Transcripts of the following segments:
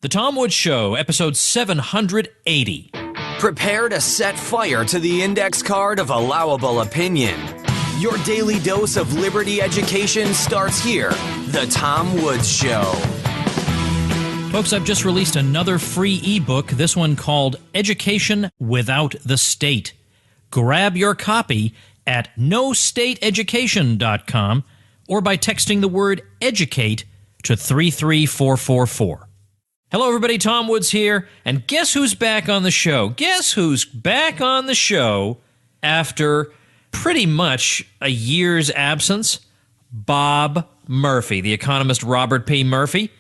The Tom Woods Show, episode 780. Prepare to set fire to the index card of allowable opinion. Your daily dose of liberty education starts here. The Tom Woods Show. Folks, I've just released another free ebook, this one called Education Without the State. Grab your copy at nostateeducation.com or by texting the word EDUCATE to 33444. Hello, everybody. Tom Woods here. And guess who's back on the show? Guess who's back on the show after pretty much a year's absence? Bob Murphy, the economist Robert P. Murphy.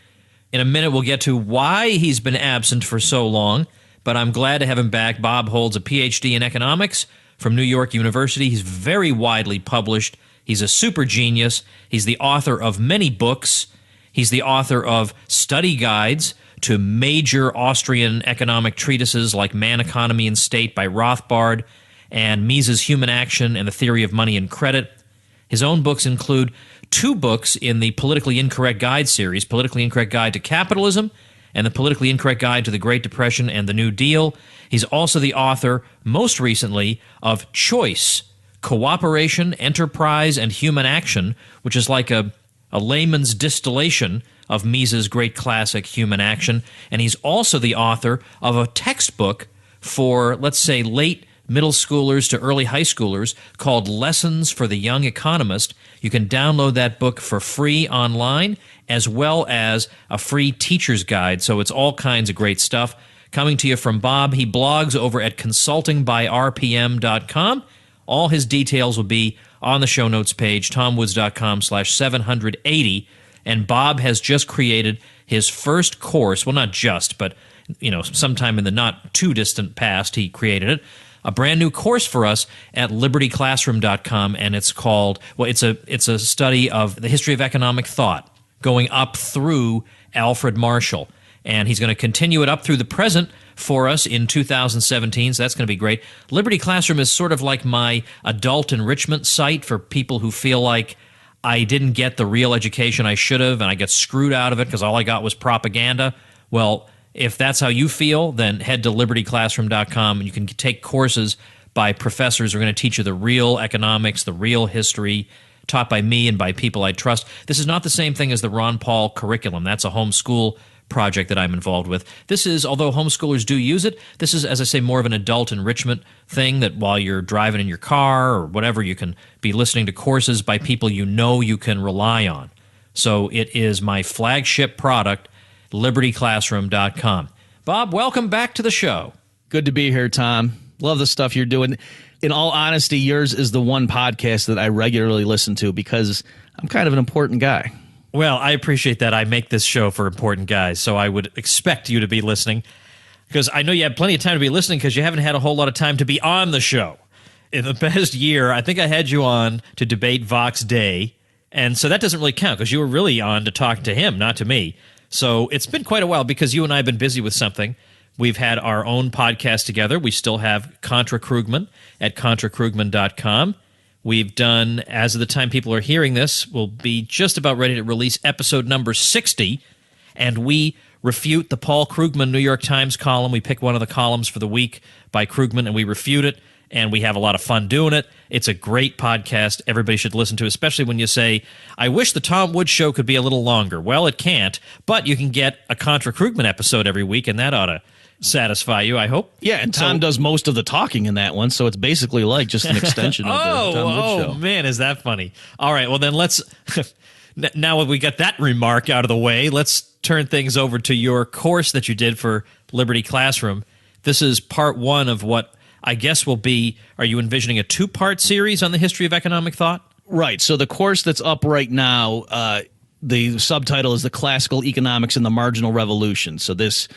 In a minute, we'll get to why he's been absent for so long, but I'm glad to have him back. Bob holds a Ph.D. in economics from New York University. He's very widely published. He's a super genius. He's the author of many books. He's the author of study guides to major Austrian economic treatises like Man, Economy, and State by Rothbard and Mises' Human Action and the Theory of Money and Credit. His own books include two books in the Politically Incorrect Guide series, Politically Incorrect Guide to Capitalism and the Politically Incorrect Guide to the Great Depression and the New Deal. He's also the author, most recently, of Choice, Cooperation, Enterprise, and Human Action, which is like a layman's distillation of Mises' great classic, Human Action. And he's also the author of a textbook for, let's say, late middle schoolers to early high schoolers called Lessons for the Young Economist. You can download that book for free online, as well as a free teacher's guide. So it's all kinds of great stuff. Coming to you from Bob. He blogs over at consultingbyrpm.com. All his details will be on the show notes page, tomwoods.com/780. And Bob has just created his first course. Well, not just, but sometime in the not too distant past, he created it. A brand new course for us at libertyclassroom.com, and it's called, it's a study of the history of economic thought, going up through Alfred Marshall. And he's going to continue it up through the present for us in 2017, so that's going to be great. Liberty Classroom is sort of like my adult enrichment site for people who feel like I didn't get the real education I should have, and I got screwed out of it because all I got was propaganda. Well, if that's how you feel, then head to libertyclassroom.com, and you can take courses by professors who are going to teach you the real economics, the real history, taught by me and by people I trust. This is not the same thing as the Ron Paul curriculum. That's a homeschool project that I'm involved with. This is, although homeschoolers do use it, this is, as I say, more of an adult enrichment thing that while you're driving in your car or whatever, you can be listening to courses by people you know you can rely on. So it is my flagship product, libertyclassroom.com. Bob, welcome back to the show. Good to be here, Tom. Love the stuff you're doing. In all honesty, yours is the one podcast that I regularly listen to because I'm kind of an important guy. Well, I appreciate that. I make this show for important guys, so I would expect you to be listening because I know you have plenty of time to be listening because you haven't had a whole lot of time to be on the show. In the past year, I think I had you on to debate Vox Day, and so that doesn't really count because you were really on to talk to him, not to me. So it's been quite a while because you and I have been busy with something. We've had our own podcast together. We still have Contra Krugman at contrakrugman.com. We've done, as of the time people are hearing this, we'll be just about ready to release episode number 60, and we refute the Paul Krugman New York Times column. We pick one of the columns for the week by Krugman, and we refute it, and we have a lot of fun doing it. It's a great podcast everybody should listen to, especially when you say, I wish the Tom Woods Show could be a little longer. Well, it can't, but you can get a Contra Krugman episode every week, and that ought to satisfy you, I hope. Yeah, and Tom does most of the talking in that one, so it's basically like just an extension of the Tom Woods Show. Oh, man, is that funny. All right, well then let's, now we got that remark out of the way, let's turn things over to your course that you did for Liberty Classroom. This is part one of what I guess will be, are you envisioning a two-part series on the history of economic thought? Right, so the course that's up right now, the subtitle is The Classical Economics and the Marginal Revolution. So this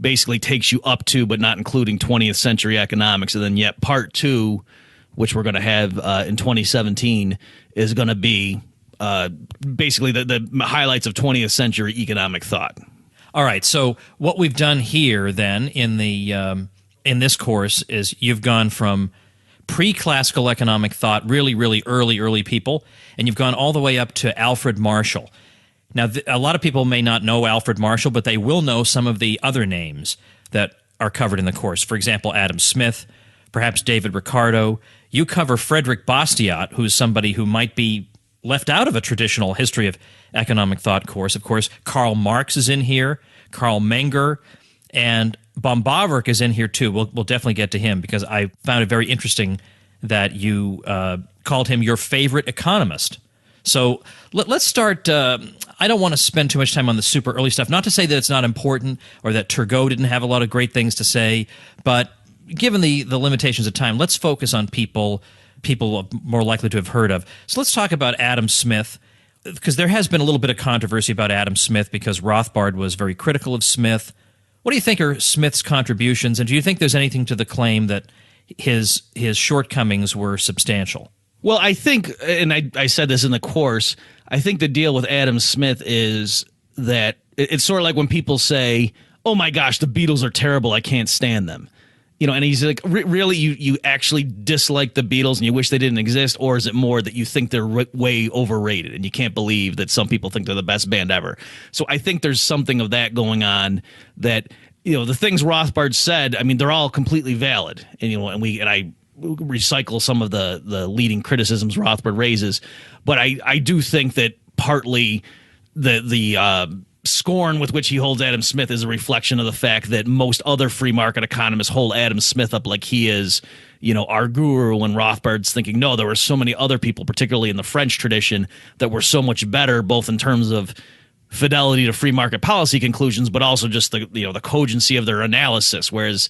basically takes you up to, but not including 20th century economics. And then yet part two, which we're going to have in 2017, is going to be basically the highlights of 20th century economic thought. All right. So what we've done here then in this course is you've gone from pre-classical economic thought, really, really early people, and you've gone all the way up to Alfred Marshall. Now, a lot of people may not know Alfred Marshall, but they will know some of the other names that are covered in the course. For example, Adam Smith, perhaps David Ricardo. You cover Frederick Bastiat, who's somebody who might be left out of a traditional history of economic thought course. Of course, Karl Marx is in here, Karl Menger, and Bombavark is in here too. We'll definitely get to him because I found it very interesting that you called him your favorite economist. So let's start. I don't want to spend too much time on the super early stuff. Not to say that it's not important or that Turgot didn't have a lot of great things to say, but given the limitations of time, let's focus on people more likely to have heard of. So let's talk about Adam Smith, because there has been a little bit of controversy about Adam Smith because Rothbard was very critical of Smith. What do you think are Smith's contributions, and do you think there's anything to the claim that his shortcomings were substantial? Well, I think, and I said this in the course, I think the deal with Adam Smith is that it's sort of like when people say, oh my gosh, the Beatles are terrible, I can't stand them. You know, and he's like, really, you actually dislike the Beatles and you wish they didn't exist? Or is it more that you think they're way overrated and you can't believe that some people think they're the best band ever? So I think there's something of that going on that, you know, the things Rothbard said, I mean, they're all completely valid. And, you know, and I recycle some of the leading criticisms Rothbard raises. But I do think that partly the scorn with which he holds Adam Smith is a reflection of the fact that most other free market economists hold Adam Smith up like he is, you know, our guru, when Rothbard's thinking, no, there were so many other people, particularly in the French tradition, that were so much better, both in terms of fidelity to free market policy conclusions, but also just the cogency of their analysis. Whereas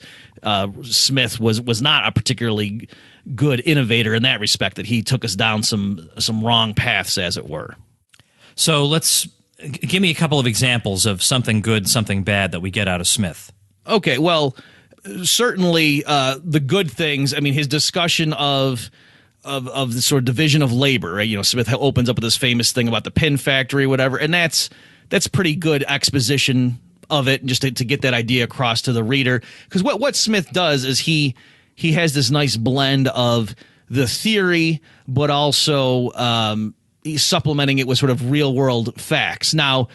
Smith was not a particularly good innovator in that respect, that he took us down some wrong paths, as it were. So let's give me a couple of examples of something good, something bad that we get out of Smith. Okay, well, certainly the good things. I mean, his discussion of the sort of division of labor, right? You know, Smith opens up with this famous thing about the pin factory, whatever, and that's pretty good exposition of it, just to get that idea across to the reader. Because what Smith does is he has this nice blend of the theory, but also he's supplementing it with sort of real world facts. Now,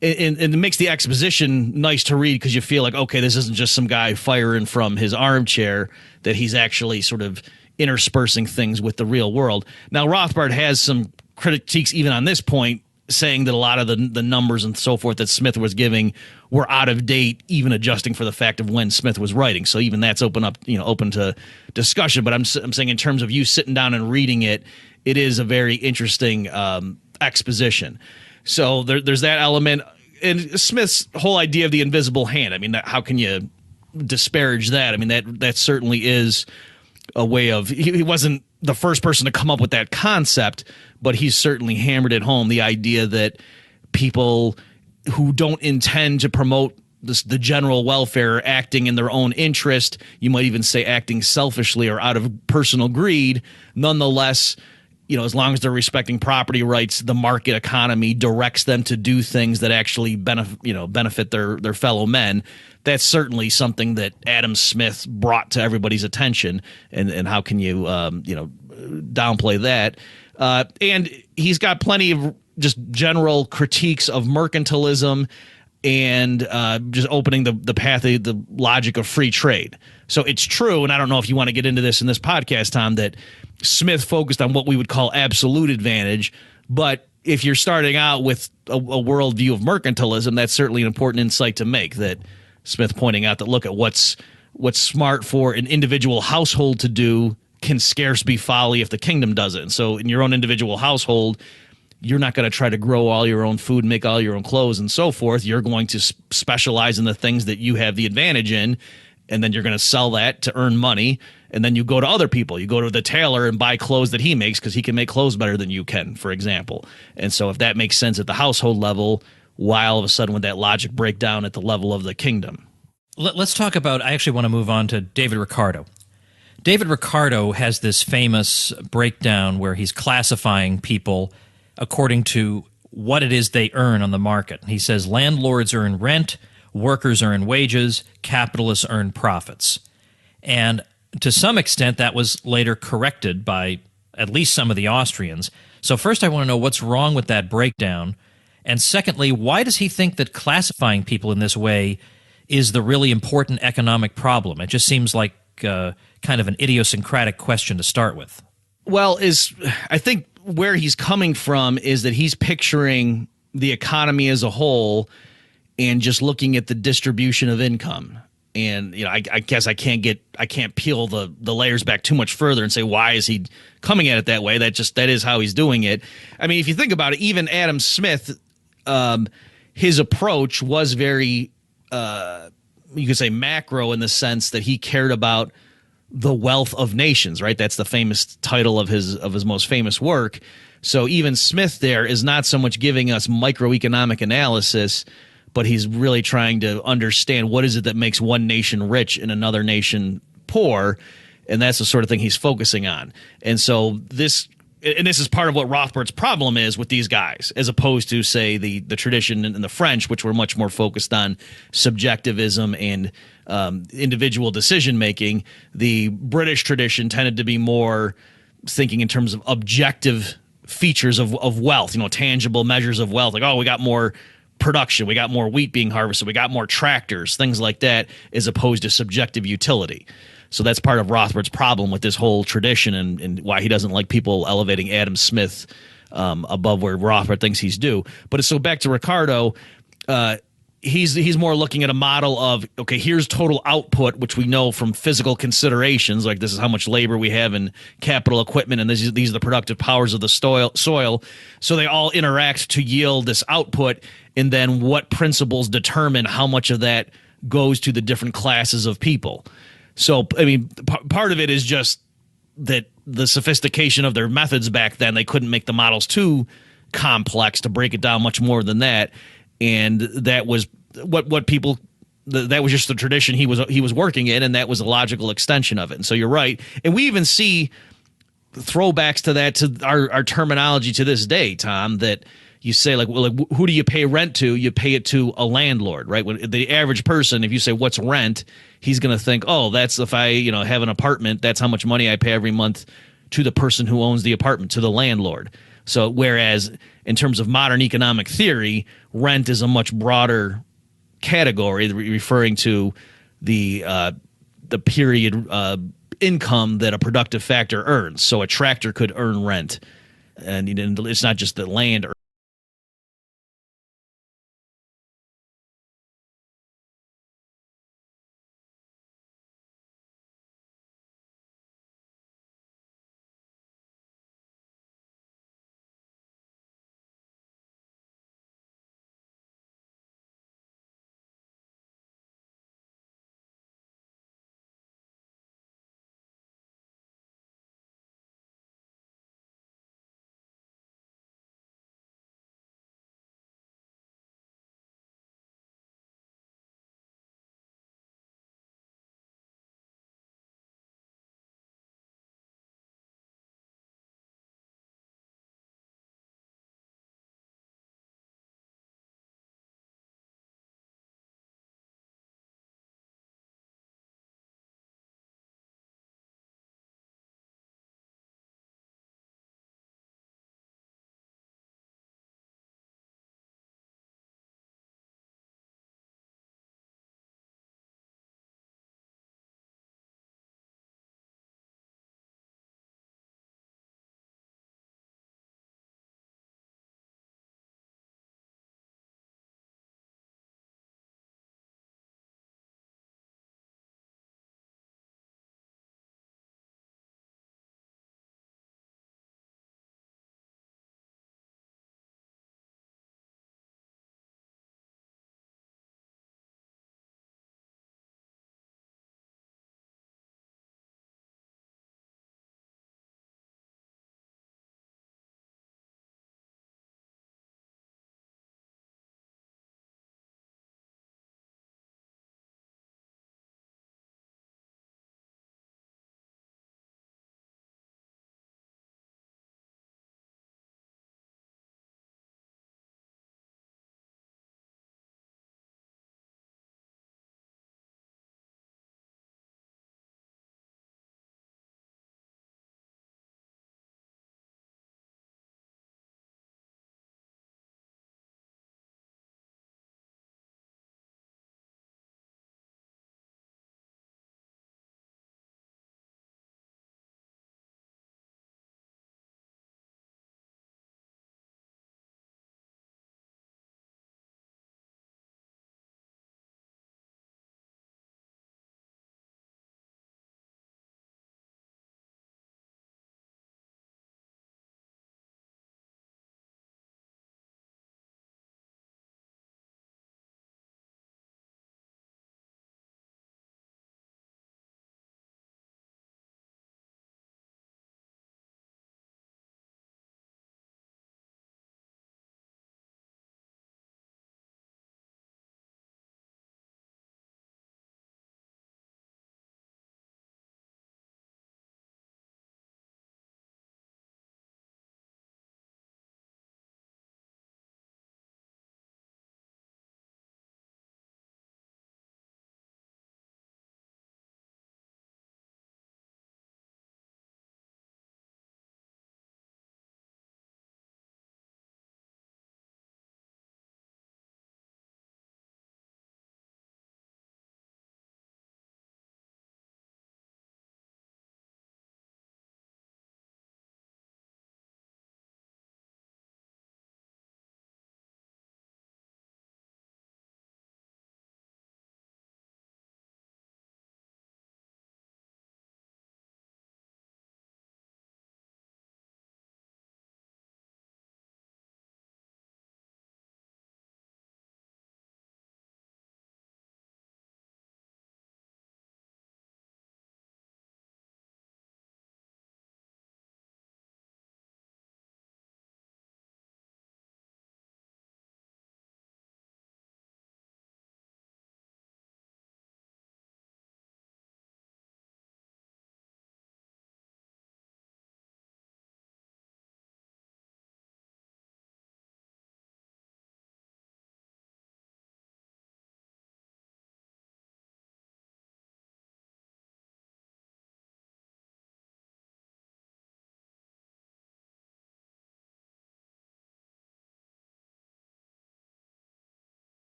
and it makes the exposition nice to read because you feel like, okay, this isn't just some guy firing from his armchair, that he's actually sort of interspersing things with the real world. Now, Rothbard has some critiques even on this point, saying that a lot of the numbers and so forth that Smith was giving were out of date, even adjusting for the fact of when Smith was writing. So even that's open to discussion. But I'm saying in terms of you sitting down and reading it, it is a very interesting exposition. So there's that element. And Smith's whole idea of the invisible hand, I mean, how can you disparage that? I mean, that certainly is a way of, he wasn't the first person to come up with that concept, but he's certainly hammered it home, the idea that people who don't intend to promote the general welfare are acting in their own interest, you might even say acting selfishly or out of personal greed, nonetheless, you know, as long as they're respecting property rights, the market economy directs them to do things that actually benefit their fellow men. That's certainly something that Adam Smith brought to everybody's attention, and how can you downplay that? And he's got plenty of just general critiques of mercantilism and just opening the path of the logic of free trade. So it's true, and I don't know if you want to get into this in this podcast, Tom, that Smith focused on what we would call absolute advantage, but if you're starting out with a worldview of mercantilism, that's certainly an important insight to make, that Smith pointing out that, look, at what's smart for an individual household to do can scarce be folly if the kingdom does it. And so in your own individual household, you're not going to try to grow all your own food, make all your own clothes and so forth. You're going to specialize in the things that you have the advantage in, and then you're going to sell that to earn money. And then you go to other people. You go to the tailor and buy clothes that he makes because he can make clothes better than you can, for example. And so if that makes sense at the household level, why all of a sudden would that logic break down at the level of the kingdom? Let's talk about, I actually want to move on to David Ricardo. David Ricardo has this famous breakdown where he's classifying people according to what it is they earn on the market. He says landlords earn rent, workers earn wages, capitalists earn profits. And to some extent, that was later corrected by at least some of the Austrians. So first I want to know what's wrong with that breakdown, And secondly, why does he think that classifying people in this way is the really important economic problem? It just seems like kind of an idiosyncratic question to start with. Well, I think where he's coming from is that he's picturing the economy as a whole and just looking at the distribution of income. And I guess I can't peel the layers back too much further and say, why is he coming at it that way? That is how he's doing it. I mean, if you think about it, even Adam Smith, his approach was very, you could say, macro in the sense that he cared about the wealth of nations, right? That's the famous title of his most famous work. So even Smith there is not so much giving us microeconomic analysis, but he's really trying to understand what is it that makes one nation rich and another nation poor, and that's the sort of thing he's focusing on. And so this is part of what Rothbard's problem is with these guys, as opposed to, say, the tradition in the French, which were much more focused on subjectivism and individual decision-making. The British tradition tended to be more thinking in terms of objective features of wealth, tangible measures of wealth, like, oh, we got more production, we got more wheat being harvested, we got more tractors, things like that, as opposed to subjective utility. So that's part of Rothbard's problem with this whole tradition, and why he doesn't like people elevating Adam Smith above where Rothbard thinks he's due. But so back to Ricardo, he's more looking at a model of, okay, here's total output, which we know from physical considerations, like this is how much labor we have in capital equipment, and these are the productive powers of the soil. So they all interact to yield this output, and then what principles determine how much of that goes to the different classes of people. So, I mean, part of it is just that the sophistication of their methods back then, they couldn't make the models too complex to break it down much more than that. And that was what people, that was just the tradition he was working in, and that was a logical extension of it. And so you're right. And we even see throwbacks to that, to our terminology to this day, Tom, that you say, like, well, like, who do you pay rent to? You pay it to a landlord, right? When the average person, if you say, what's rent, he's going to think, oh, that's if I have an apartment, that's how much money I pay every month to the person who owns the apartment, to the landlord. So whereas in terms of modern economic theory, rent is a much broader category, referring to the period income that a productive factor earns. So a tractor could earn rent, and it's not just the land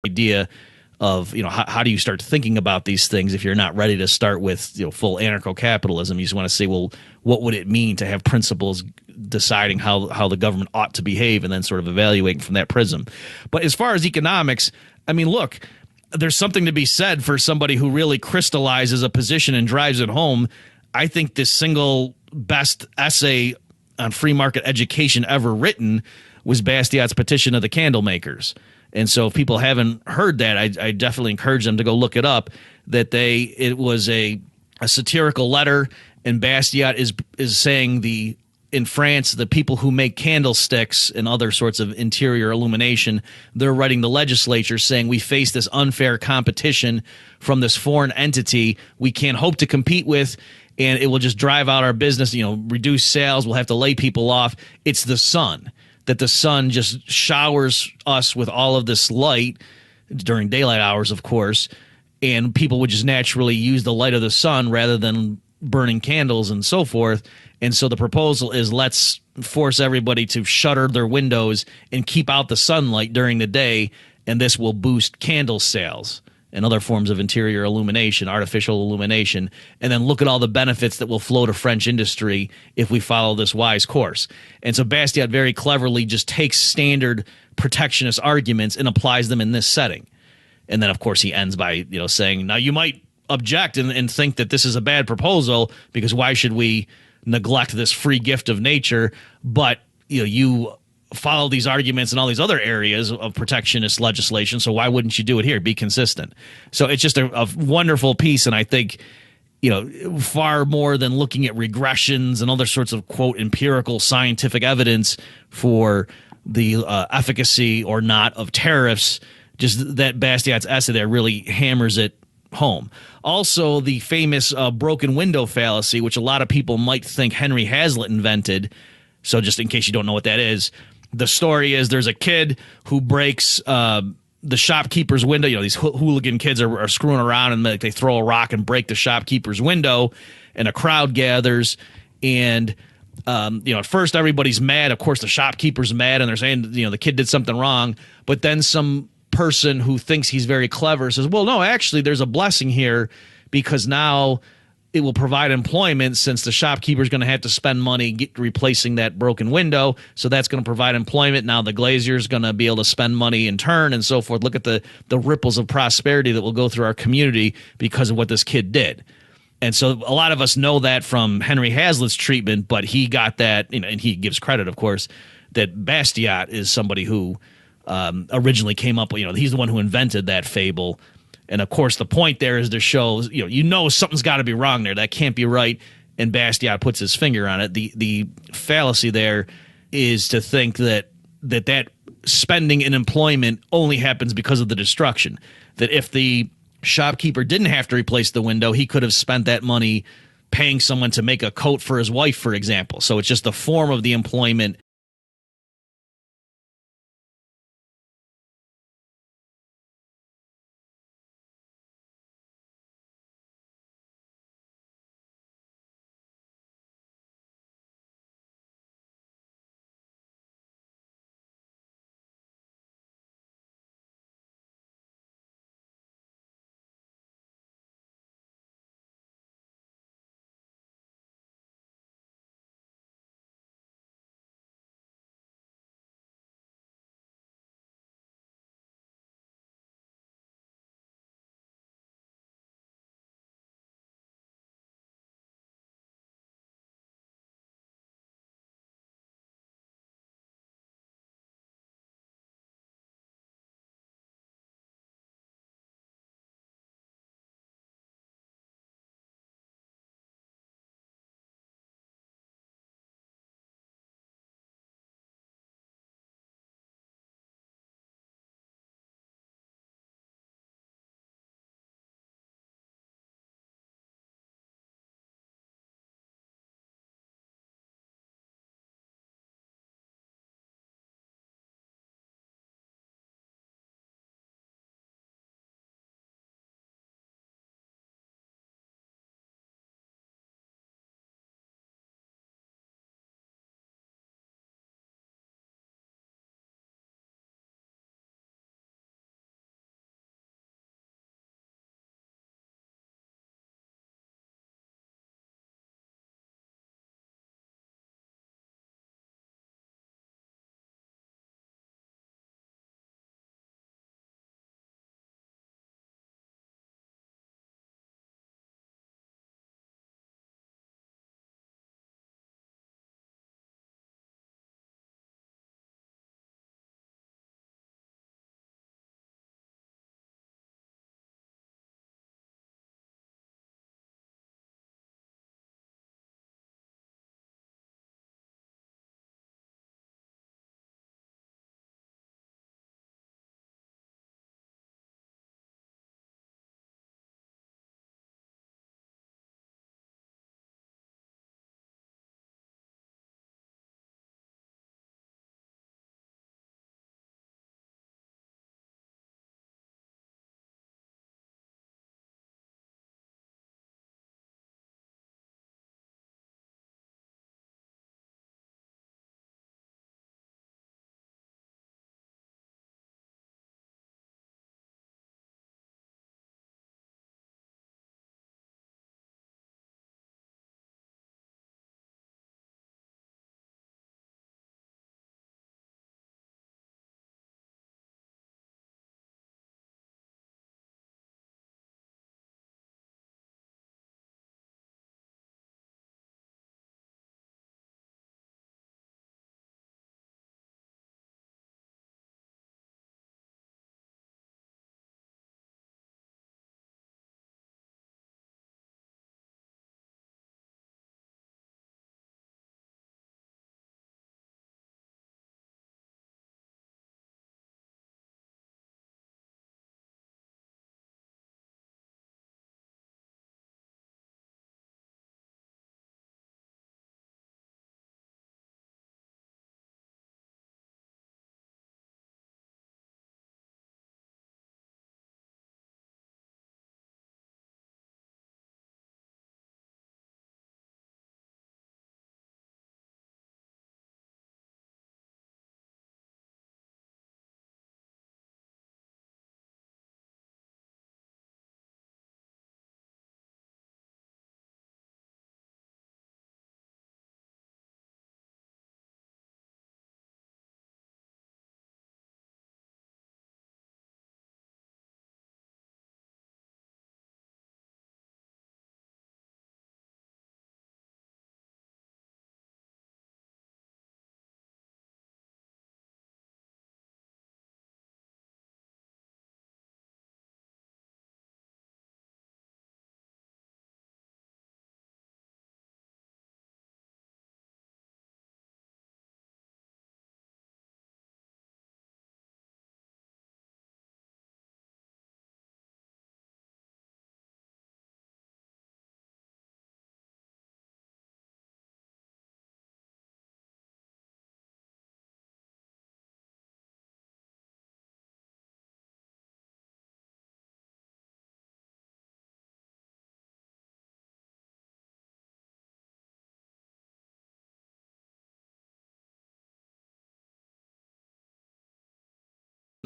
idea of, how do you start thinking about these things if you're not ready to start with, full anarcho-capitalism. You just want to say, well, what would it mean to have principles deciding how the government ought to behave, and then sort of evaluating from that prism. But as far as economics, I mean, look, there's something to be said for somebody who really crystallizes a position and drives it home. I think the single best essay on free market education ever written was Bastiat's Petition of the Candle Makers. And so if people haven't heard that, I definitely encourage them to go look it up. It was a satirical letter, and Bastiat is saying in France, the people who make candlesticks and other sorts of interior illumination, they're writing the legislature saying we face this unfair competition from this foreign entity we can't hope to compete with, and it will just drive out our business, reduce sales, we'll have to lay people off. It's the sun. That the sun just showers us with all of this light during daylight hours, of course, and people would just naturally use the light of the sun rather than burning candles and so forth. And so the proposal is, let's force everybody to shutter their windows and keep out the sunlight during the day, and this will boost candle sales and other forms of interior illumination, artificial illumination, and then look at all the benefits that will flow to French industry if we follow this wise course. And so Bastiat very cleverly just takes standard protectionist arguments and applies them in this setting. And then, of course, he ends by saying, now you might object and think that this is a bad proposal, because why should we neglect this free gift of nature? But you follow these arguments in all these other areas of protectionist legislation, so why wouldn't you do it here? Be consistent. So it's just a wonderful piece, and I think far more than looking at regressions and other sorts of, quote, empirical scientific evidence for the efficacy or not of tariffs, just that Bastiat's essay there really hammers it home. Also, the famous broken window fallacy, which a lot of people might think Henry Hazlitt invented. So just in case you don't know what that is, the story is there's a kid who breaks the shopkeeper's window. These hooligan kids are screwing around, and they throw a rock and break the shopkeeper's window, and a crowd gathers. And at first everybody's mad. Of course, the shopkeeper's mad, and they're saying the kid did something wrong. But then some person who thinks he's very clever says, well, no, actually there's a blessing here, because now it will provide employment, since the shopkeeper's going to have to spend money replacing that broken window. So that's going to provide employment. Now the glazier's going to be able to spend money in turn, and so forth. Look at the ripples of prosperity that will go through our community because of what this kid did. And so a lot of us know that from Henry Hazlitt's treatment, but he got that, and he gives credit, of course, that Bastiat is somebody who originally came up with, he's the one who invented that fable. And of course, the point there is to show, something's got to be wrong there. That can't be right. And Bastiat puts his finger on it. The fallacy there is to think that spending and employment only happens because of the destruction. That if the shopkeeper didn't have to replace the window, he could have spent that money paying someone to make a coat for his wife, for example. So it's just the form of the employment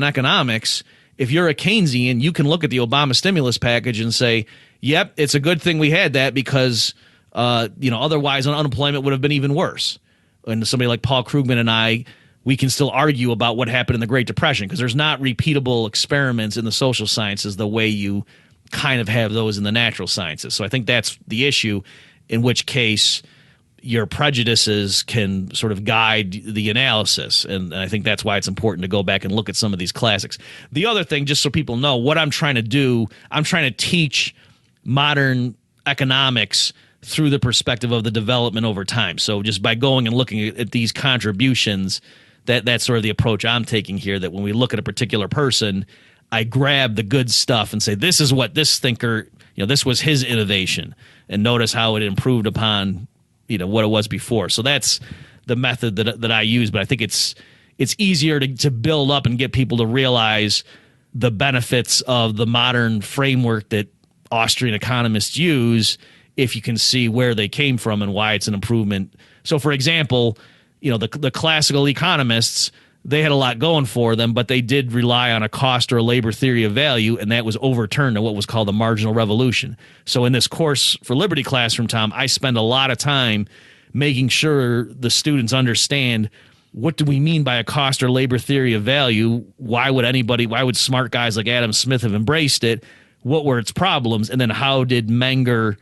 in economics, if you're a Keynesian, you can look at the Obama stimulus package and say, yep, it's a good thing we had that because, otherwise unemployment would have been even worse. And somebody like Paul Krugman and I, we can still argue about what happened in the Great Depression because there's not repeatable experiments in the social sciences the way you kind of have those in the natural sciences. So I think that's the issue, in which case your prejudices can sort of guide the analysis. And I think that's why it's important to go back and look at some of these classics. The other thing, just so people know, what I'm trying to do, I'm trying to teach modern economics through the perspective of the development over time. So just by going and looking at these contributions, that's sort of the approach I'm taking here, that when we look at a particular person, I grab the good stuff and say, this is what this thinker, this was his innovation, and notice how it improved upon what it was before. So that's the method that I use, but I think it's easier to build up and get people to realize the benefits of the modern framework that Austrian economists use if you can see where they came from and why it's an improvement. So, for example, the classical economists, they had a lot going for them, but they did rely on a cost or a labor theory of value, and that was overturned in what was called the Marginal Revolution. So in this course for Liberty Classroom, Tom, I spend a lot of time making sure the students understand, what do we mean by a cost or labor theory of value? Why would smart guys like Adam Smith have embraced it? What were its problems? And then how did Menger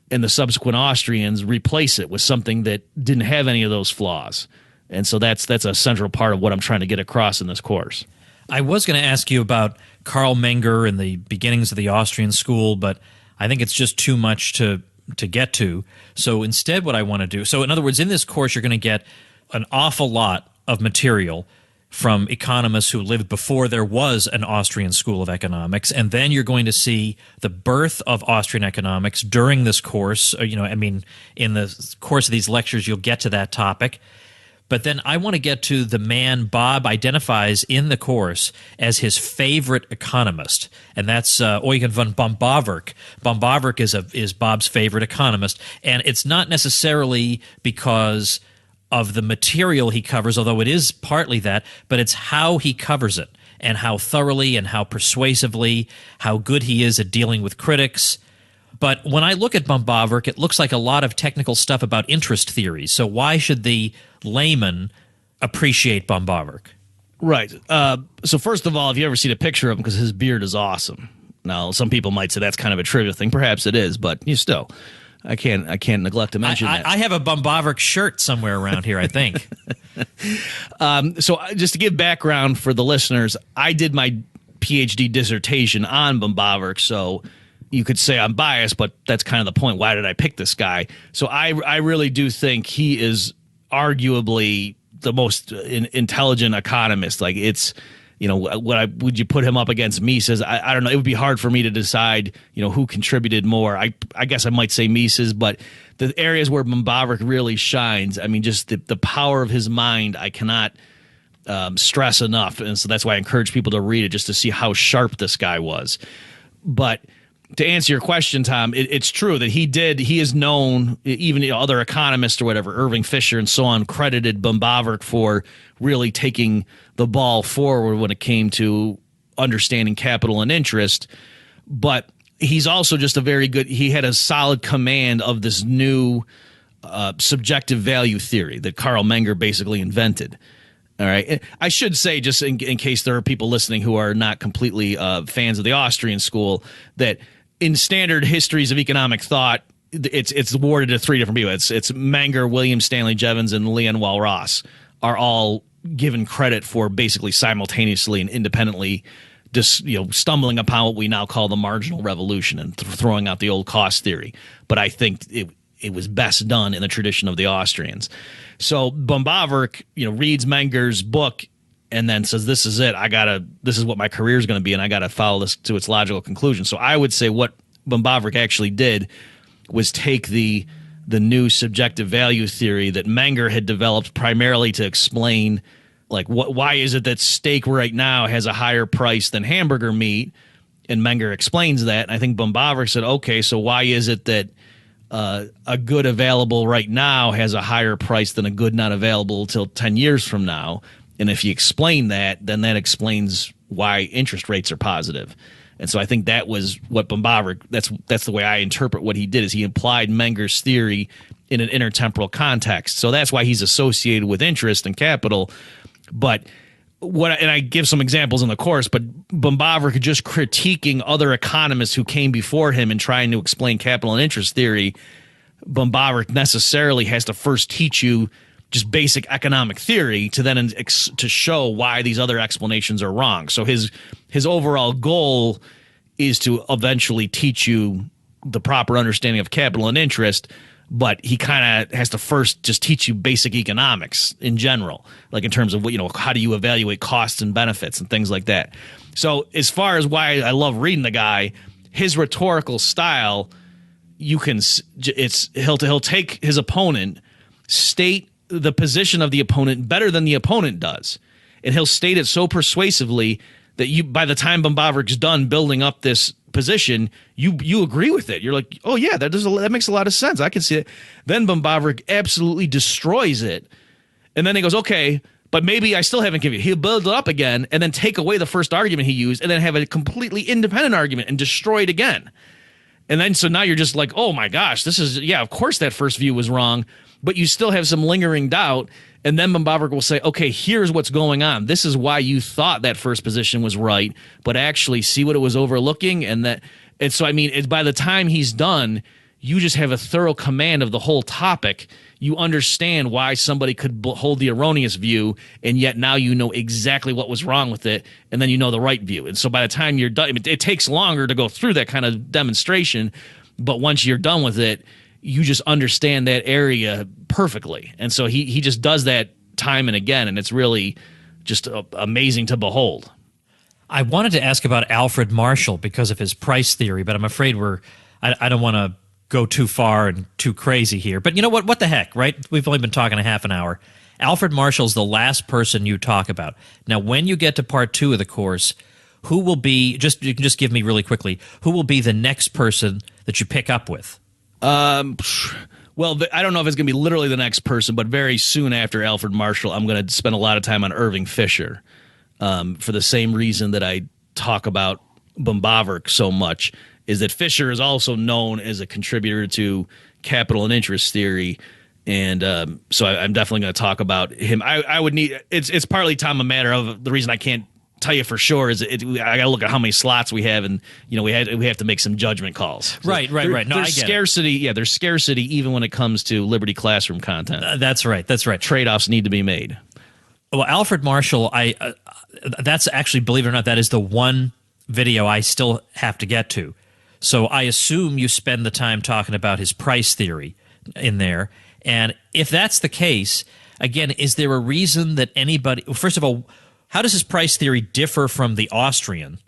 and the subsequent Austrians replace it with something that didn't have any of those flaws? And so that's a central part of what I'm trying to get across in this course. I was going to ask you about Karl Menger and the beginnings of the Austrian school, but I think it's just too much to get to. So instead what I want to do, so in other words, in this course you're going to get an awful lot of material from economists who lived before there was an Austrian school of economics, and then you're going to see the birth of Austrian economics during this course. In the course of these lectures you'll get to that topic. But then I want to get to the man Bob identifies in the course as his favorite economist, and that's Eugen von Bombaverk. Bombaverk is Bob's favorite economist, and it's not necessarily because of the material he covers, although it is partly that, but it's how he covers it and how thoroughly and how persuasively, how good he is at dealing with critics. But when I look at Bombaverk, it looks like a lot of technical stuff about interest theories. So why should the layman appreciate Bombaverk? Right. So first of all, if you ever seen a picture of him, because his beard is awesome. Now, some people might say that's kind of a trivial thing. Perhaps it is, but still, I can't neglect to mention that. I have a Bombaverk shirt somewhere around here, I think. So just to give background for the listeners, I did my PhD dissertation on Bombaverk, so you could say I'm biased, but that's kind of the point. Why did I pick this guy? So I really do think he is arguably the most intelligent economist. Like, it's, would you put him up against Mises? I don't know. It would be hard for me to decide, who contributed more. I guess I might say Mises, but the areas where Bombaverk really shines, I mean, just the power of his mind, I cannot stress enough. And so that's why I encourage people to read it, just to see how sharp this guy was. But to answer your question, Tom, it's true that he is known, even other economists or whatever, Irving Fisher and so on, credited Bombaverk for really taking the ball forward when it came to understanding capital and interest. But he's also just he had a solid command of this new subjective value theory that Karl Menger basically invented. All right. I should say, just in case there are people listening who are not completely fans of the Austrian school, that in standard histories of economic thought, it's awarded to three different people. It's Menger, William Stanley Jevons, and Lionel Ross are all given credit for basically simultaneously and independently just stumbling upon what we now call the marginal revolution and throwing out the old cost theory. But I think it was best done in the tradition of the Austrians. So Bombaverk, reads Menger's book and then says, this is it. This is what my career is going to be, and I got to follow this to its logical conclusion. So I would say what Bombaverk actually did was take the new subjective value theory that Menger had developed primarily to explain, like, why is it that steak right now has a higher price than hamburger meat? And Menger explains that. And I think Bombaverk said, okay, so why is it that a good available right now has a higher price than a good not available till 10 years from now? And if you explain that, then that explains why interest rates are positive. And so I think that was what Böhm-Bawerk, that's the way I interpret what he did, is he implied Menger's theory in an intertemporal context. So that's why he's associated with interest and capital. But and I give some examples in the course, but Böhm-Bawerk just critiquing other economists who came before him and trying to explain capital and interest theory, Böhm-Bawerk necessarily has to first teach you just basic economic theory to then to show why these other explanations are wrong. So his overall goal is to eventually teach you the proper understanding of capital and interest, but he kind of has to first just teach you basic economics in general, like in terms of what, how do you evaluate costs and benefits and things like that. So as far as why I love reading the guy, his rhetorical style, he'll take his opponent, state the position of the opponent better than the opponent does, and he'll state it so persuasively that by the time Böhm-Bawerk's done building up this position, you agree with it. You're like, oh yeah, that makes a lot of sense. I can see it. Then Böhm-Bawerk absolutely destroys it, and then he goes, okay, but maybe I still haven't given you. He'll build it up again, and then take away the first argument he used, and then have a completely independent argument and destroy it again. And then so now you're just like, oh my gosh, of course that first view was wrong. But you still have some lingering doubt, and then Böhm-Bawerk will say, okay, here's what's going on. This is why you thought that first position was right, but actually see what it was overlooking. And so, I mean, by the time he's done, you just have a thorough command of the whole topic. You understand why somebody could hold the erroneous view, and yet now you know exactly what was wrong with it, and then you know the right view. And so by the time you're done, it takes longer to go through that kind of demonstration, but once you're done with it, you just understand that area perfectly. And so he just does that time and again, and it's really just amazing to behold. I wanted to ask about Alfred Marshall because of his price theory, but I'm afraid I don't want to go too far and too crazy here. But you know what? What the heck, right? We've only been talking a half an hour. Alfred Marshall's the last person you talk about. Now, when you get to part 2 of the course, who will be, you can just give me really quickly, who will be the next person that you pick up with? Well, I don't know if it's going to be literally the next person, but very soon after Alfred Marshall, I'm going to spend a lot of time on Irving Fisher, for the same reason that I talk about Böhm-Bawerk so much, is that Fisher is also known as a contributor to capital and interest theory. And so I'm definitely going to talk about him. I would need, it's partly time a matter of the reason I can't tell you for sure is I got to look at how many slots we have, and we have to make some judgment calls. So right. No, there's I get scarcity. Yeah, there's scarcity even when it comes to Liberty Classroom content. That's right. Trade-offs need to be made. Well, Alfred Marshall, that's actually, believe it or not, that is the one video I still have to get to. So I assume you spend the time talking about his price theory in there. And if that's the case, again, is there a reason that anybody, well, first of all, how does his price theory differ from the Austrian,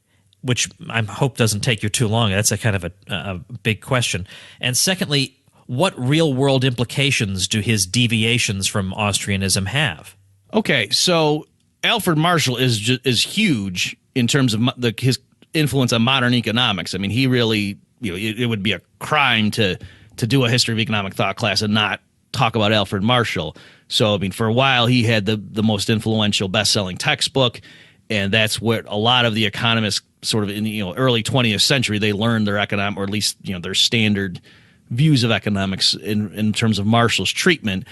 which I hope doesn't take you too long? That's a kind of a big question. And secondly, what real-world implications do his deviations from Austrianism have? Okay, so Alfred Marshall is huge in terms of his influence on modern economics. I mean, he really, it would be a crime to do a history of economic thought class and not talk about Alfred Marshall. So, I mean, for a while, he had the most influential best-selling textbook, and that's what a lot of the economists sort of in the early 20th century, they learned their economic, or at least their standard views of economics in terms of Marshall's treatment.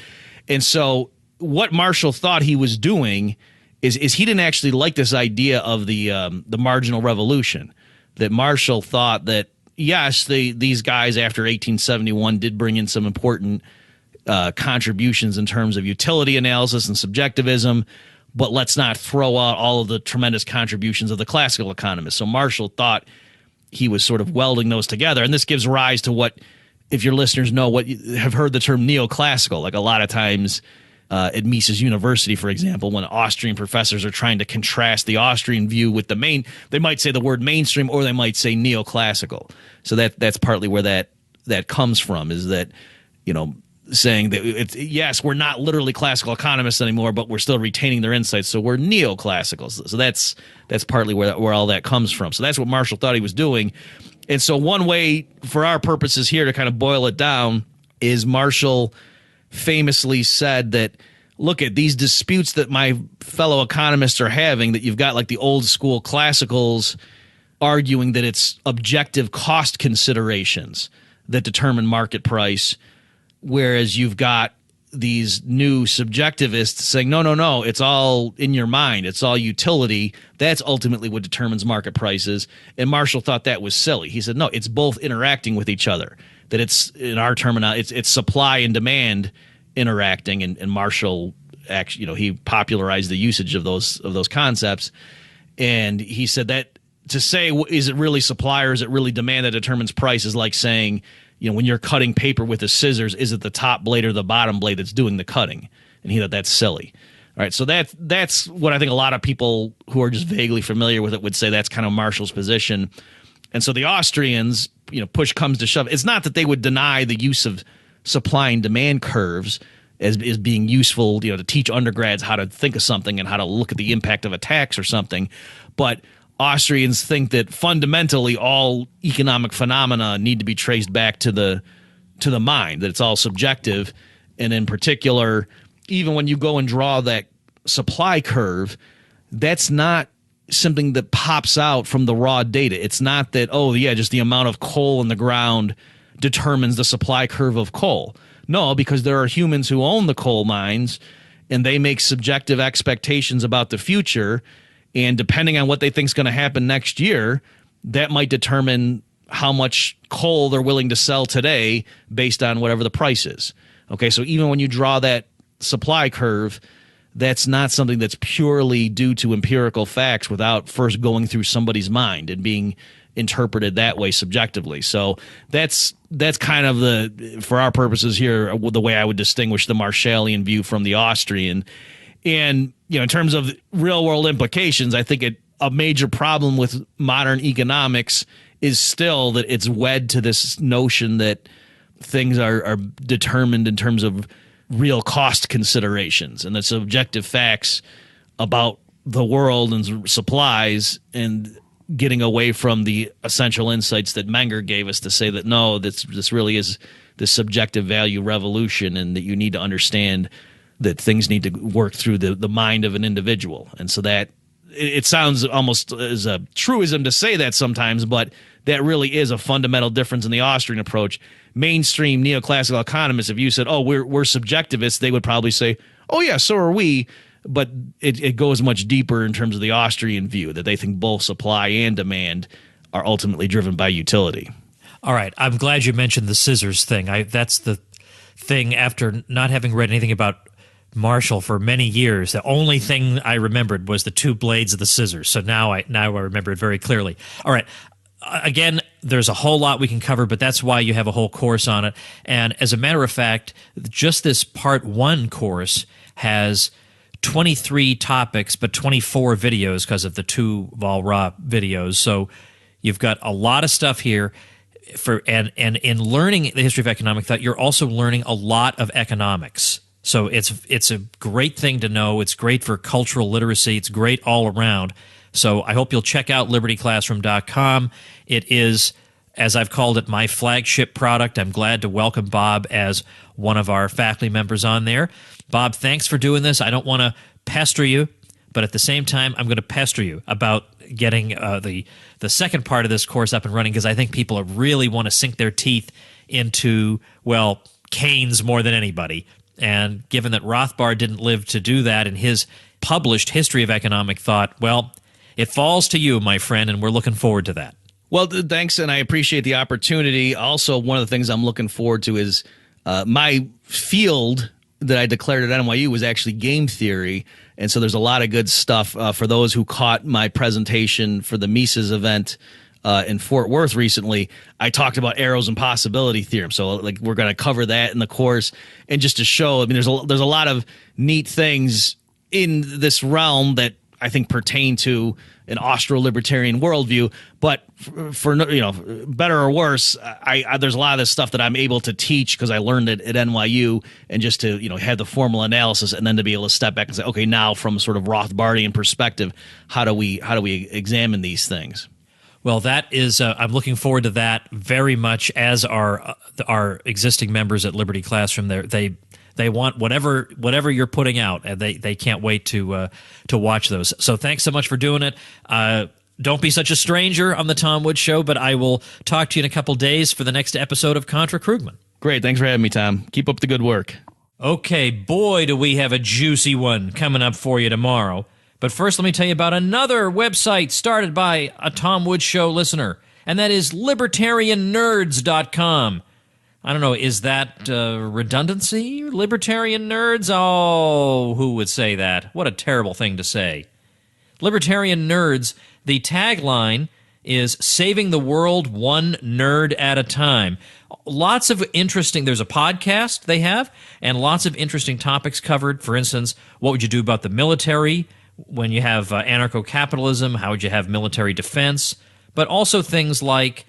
And so what Marshall thought he was doing is he didn't actually like this idea of the Marginal Revolution, that Marshall thought that, yes, these guys after 1871 did bring in some important contributions in terms of utility analysis and subjectivism, but let's not throw out all of the tremendous contributions of the classical economists. So Marshall thought he was sort of welding those together, and this gives rise to what, if your listeners know, what you have heard the term neoclassical. Like a lot of times at Mises University, for example, when Austrian professors are trying to contrast the Austrian view with the they might say the word mainstream, or they might say neoclassical. So that's partly where that comes from, is that saying that yes, we're not literally classical economists anymore, but we're still retaining their insights, so we're neoclassical. So that's partly where all that comes from. So that's what Marshall thought he was doing. And so one way for our purposes here to kind of boil it down is Marshall famously said that look at these disputes that my fellow economists are having, that you've got like the old school classicals arguing that it's objective cost considerations that determine market price, whereas you've got these new subjectivists saying, no, it's all in your mind. It's all utility. That's ultimately what determines market prices. And Marshall thought that was silly. He said, no, it's both interacting with each other, that it's, in our terminology, it's supply and demand interacting. And Marshall actually, he popularized the usage of those concepts. And he said that to say, is it really supply or is it really demand that determines price, is like saying, when you're cutting paper with the scissors, is it the top blade or the bottom blade that's doing the cutting? And he thought that's silly. All right, so that's what I think a lot of people who are just vaguely familiar with it would say that's kind of Marshall's position. And so the Austrians, push comes to shove. It's not that they would deny the use of supply and demand curves as being useful, to teach undergrads how to think of something and how to look at the impact of a tax or something, but Austrians think that fundamentally all economic phenomena need to be traced back to the mind, that it's all subjective. And in particular, even when you go and draw that supply curve, that's not something that pops out from the raw data. It's not that, just the amount of coal in the ground determines the supply curve of coal. No, because there are humans who own the coal mines and they make subjective expectations about the future. And depending on what they think is going to happen next year, that might determine how much coal they're willing to sell today based on whatever the price is. Okay, so even when you draw that supply curve, that's not something that's purely due to empirical facts without first going through somebody's mind and being interpreted that way subjectively. So that's kind of for our purposes here, the way I would distinguish the Marshallian view from the Austrian. And, in terms of real world implications, I think a major problem with modern economics is still that it's wed to this notion that things are determined in terms of real cost considerations and the subjective facts about the world and supplies, and getting away from the essential insights that Menger gave us to say that, no, this really is the subjective value revolution, and that you need to understand that things need to work through the mind of an individual. And so that it sounds almost as a truism to say that sometimes, but that really is a fundamental difference in the Austrian approach. Mainstream neoclassical economists, if you said, we're subjectivists, they would probably say, oh yeah, so are we. But it goes much deeper in terms of the Austrian view, that they think both supply and demand are ultimately driven by utility. All right. I'm glad you mentioned the scissors thing. That's the thing, after not having read anything about Marshall for many years, the only thing I remembered was the two blades of the scissors. So now I remember it very clearly. All right. Again, there's a whole lot we can cover, but that's why you have a whole course on it. And as a matter of fact, just this part 1 course has 23 topics, but 24 videos because of the 2 Vol-Ra videos. So you've got a lot of stuff here. And in learning the history of economic thought, you're also learning a lot of economics. So it's a great thing to know. It's great for cultural literacy. It's great all around. So I hope you'll check out libertyclassroom.com. It is, as I've called it, my flagship product. I'm glad to welcome Bob as one of our faculty members on there. Bob, thanks for doing this. I don't want to pester you, but at the same time, I'm going to pester you about getting the second part of this course up and running, because I think people really want to sink their teeth into, Keynes more than anybody. And given that Rothbard didn't live to do that in his published history of economic thought, it falls to you, my friend, and we're looking forward to that. Well, thanks, and I appreciate the opportunity. Also, one of the things I'm looking forward to is my field that I declared at NYU was actually game theory, and so there's a lot of good stuff for those who caught my presentation for the Mises event in Fort Worth recently. I talked about Arrow's impossibility theorem, so we're going to cover that in the course, and just to show, there's a lot of neat things in this realm that I think pertain to an Austro-libertarian worldview, but for better or worse, I there's a lot of this stuff that I'm able to teach because I learned it at NYU, and just to have the formal analysis, and then to be able to step back and say, okay, now from sort of Rothbardian perspective, how do we examine these things? Well, that is, I'm looking forward to that very much, as our existing members at Liberty Classroom. They want whatever you're putting out, and they can't wait to watch those. So thanks so much for doing it. Don't be such a stranger on the Tom Woods Show, but I will talk to you in a couple days for the next episode of Contra Krugman. Great. Thanks for having me, Tom. Keep up the good work. Okay, boy, do we have a juicy one coming up for you tomorrow. But first, let me tell you about another website started by a Tom Woods Show listener, and that is libertariannerds.com. I don't know, is that redundancy? Libertarian nerds? Oh, who would say that? What a terrible thing to say. Libertarian Nerds, the tagline is saving the world one nerd at a time. Lots of interesting, there's a podcast they have, and lots of interesting topics covered. For instance, what would you do about the military when you have anarcho-capitalism? How would you have military defense? But also things like,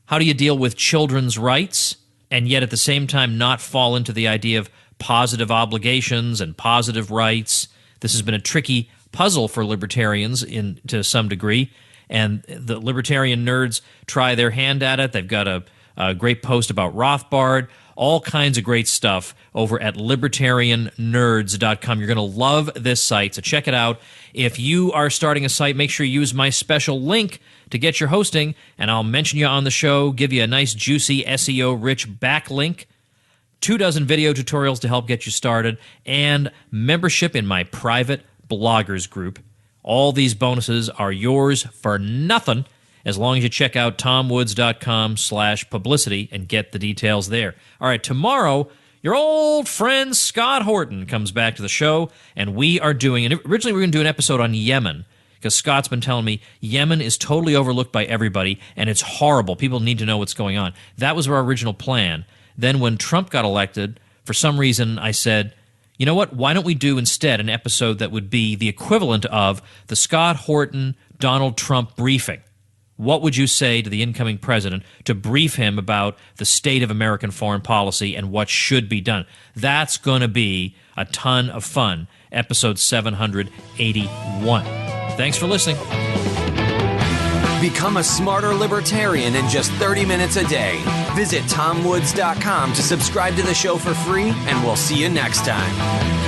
how do you deal with children's rights, and yet at the same time not fall into the idea of positive obligations and positive rights? This has been a tricky puzzle for libertarians to some degree, and the Libertarian Nerds try their hand at it. They've got a great post about Rothbard, all kinds of great stuff over at libertariannerds.com. You're going to love this site, so check it out. If you are starting a site, make sure you use my special link to get your hosting, and I'll mention you on the show, give you a nice, juicy, SEO-rich backlink, 24 video tutorials to help get you started, and membership in my private bloggers group. All these bonuses are yours for nothing as long as you check out tomwoods.com/publicity and get the details there. All right, tomorrow, your old friend Scott Horton comes back to the show, and we are doing, and originally we were going to do an episode on Yemen, because Scott's been telling me Yemen is totally overlooked by everybody, and it's horrible. People need to know what's going on. That was our original plan. Then when Trump got elected, for some reason I said, you know what, why don't we do instead an episode that would be the equivalent of the Scott Horton Donald Trump briefing? What would you say to the incoming president to brief him about the state of American foreign policy and what should be done? That's going to be a ton of fun. Episode 781. Thanks for listening. Become a smarter libertarian in just 30 minutes a day. Visit TomWoods.com to subscribe to the show for free, and we'll see you next time.